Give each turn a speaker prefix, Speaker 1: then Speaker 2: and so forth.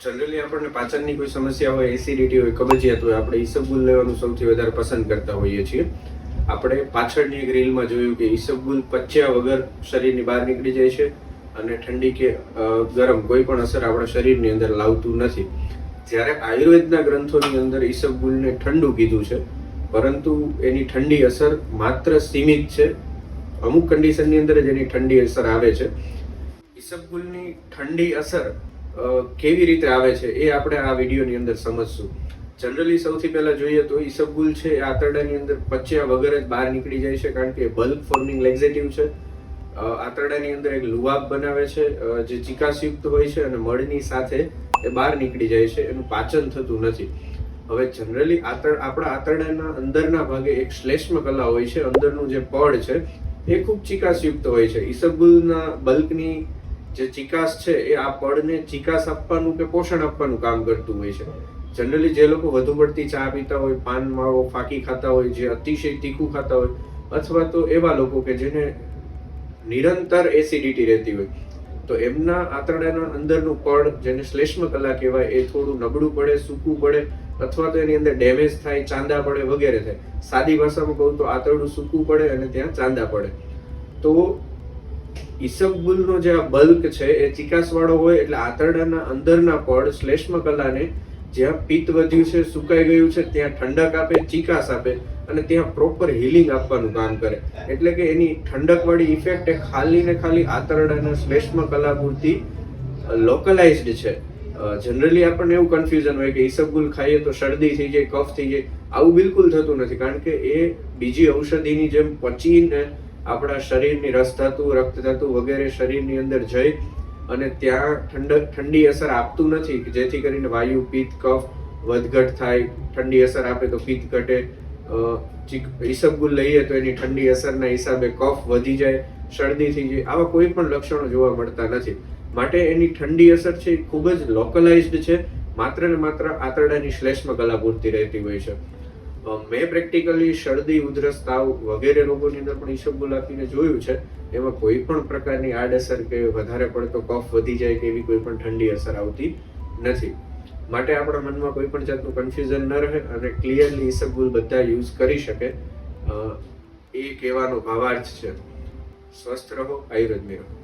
Speaker 1: Generally આપણને પાચનની કોઈ સમસ્યા હોય, એસિડિટી હોય, કબજિયાત હોય, આપણે ઈસબગુલ લેવાનું સૌથી વધારે પસંદ કરતા હોઈએ છીએ. આપણે પાછળની એક રીલમાં જોયું કે ઈસબગુલ પચ્યા વગર શરીરની બહાર નીકળી જાય છે અને ઠંડી કે ગરમ કોઈ પણ અસર આપણા શરીરની અંદર લાવતું નથી. જ્યારે આયુર્વેદના ગ્રંથોની અંદર ઈસબગુલને ઠંડુ કીધું છે, પરંતુ એની ઠંડી અસર માત્ર સીમિત છે. અમુક કન્ડિશનની અંદર જ એની ઠંડી અસર આવે છે. ઈસબગુલની ઠંડી અસર કેવી રીતે આવે છે એ આપણે આ વિડીયોની અંદર સમજશું. જનરલી સૌથી પહેલા જોઈએ તો ઈસબગુલ છે એ આંતરડાની અંદર પચ્યા વગર જ બહાર નીકળી જાય છે, કારણ કે બલ્ક ફોર્મિંગ લેક્ઝેટિવ છે. આંતરડાની અંદર એક લુવાબ બનાવે છે જે ચિકાસયુક્ત હોય છે અને મળની સાથે એ બહાર નીકળી જાય છે, એનું પાચન થતું નથી. હવે જનરલી આપણા આંતરડાના અંદરના ભાગે એક શ્લેષ્મ કલા હોય છે, અંદરનું જે પડ છે એ ખૂબ ચિકાસયુક્ત હોય છે. ઈસબગુલના બલ્કની જે ચિકાસ છે એ આ પડને ચિકાસ આપવાનું કે પોષણ આપવાનું કામ કરતું હોય છે. જનરલી જે લોકો વધુ પડતી ચા પીતા હોય, પાન માવો ફાકી ખાતા હોય, જે અતિશય તીખું ખાતા હોય, અથવા તો એવા લોકો કે જેને નિરંતર એસિડિટી રહેતી હોય, તો એમના આંતરડાના અંદરનું પડ, જેને શ્લેષ્મ કલા કહેવાય, એ થોડું નબળું પડે, સૂકું પડે, અથવા તો એની અંદર ડેમેજ થાય, ચાંદા પડે વગેરે થાય. સાદી ભાષામાં કહું તો આંતરડું સૂકું પડે અને ત્યાં ચાંદા પડે. તો ઈસબગુલનો જે આ બલ્ક છે એ ચિકાસવાળો હોય એટલે આંતરડાના અંદરના પડ શ્લેષ્મ કલાને જ્યાં પિત્ત વધ્યું છે, સુકાઈ ગયું છે, ત્યાં ઠંડક આપે, ચિકાસ આપે અને ત્યાં પ્રોપર હીલિંગ આપવાનું કામ કરે. એટલે કે એની ઠંડકવાળી ઇફેક્ટ એ ખાલી ને ખાલી આંતરડાના શ્લેષ્મ કલા પૂરતી લોકલાઇઝ્ડ છે. જનરલી આપણને એવું કન્ફ્યુઝન હોય કે ઈસબગુલ ખાઈએ તો શરદી થઈ જાય, કફ થઈ જાય. આવું બિલકુલ થતું નથી, કારણ કે એ બીજી ઔષધિની જેમ પચીને આપણા શરીરની રસધાતુ, રક્તધાતુ વગેરે શરીરની અંદર જઈ અને ત્યાં ઠંડી અસર આપતું નથી, જેથી કરીને વાયુ, પિત્ત, કફ વધઘટ થાય. ઠંડી અસર આપે તો પિત્ત ઘટે. ઈસબગુલ લઈએ તો એની ઠંડી અસરના હિસાબે કફ વધી જાય, શરદી થઈ જાય. આવા કોઈ પણ લક્ષણો જોવા મળતા નથી. માટે એની ઠંડી અસર છે એ ખૂબ જ લોકલાઇઝ્ડ છે, માત્ર ને માત્ર આંતરડાની શ્લેષ્મ કલા પૂરતી રહેતી હોય છે. મેં પ્રેક્ટિકલી શરદી, ઉધરસ, તાવ વગેરે રોગોની અંદર પણ ઈસબગુલ આપીને જોયું છે. એમાં કોઈ પણ પ્રકારની આડઅસર કે વધારે પડતો કફ વધી જાય કે એવી કોઈ પણ ઠંડી અસર આવતી નથી. માટે આપણા મનમાં કોઈ પણ જાતનું કન્ફ્યુઝન ન રહે અને ક્લિયરલી ઈસબગુલ બધા યુઝ કરી શકે, એ કહેવાનો ભાવાર્થ છે. સ્વસ્થ રહો, આયુર્વેદમાં રહો.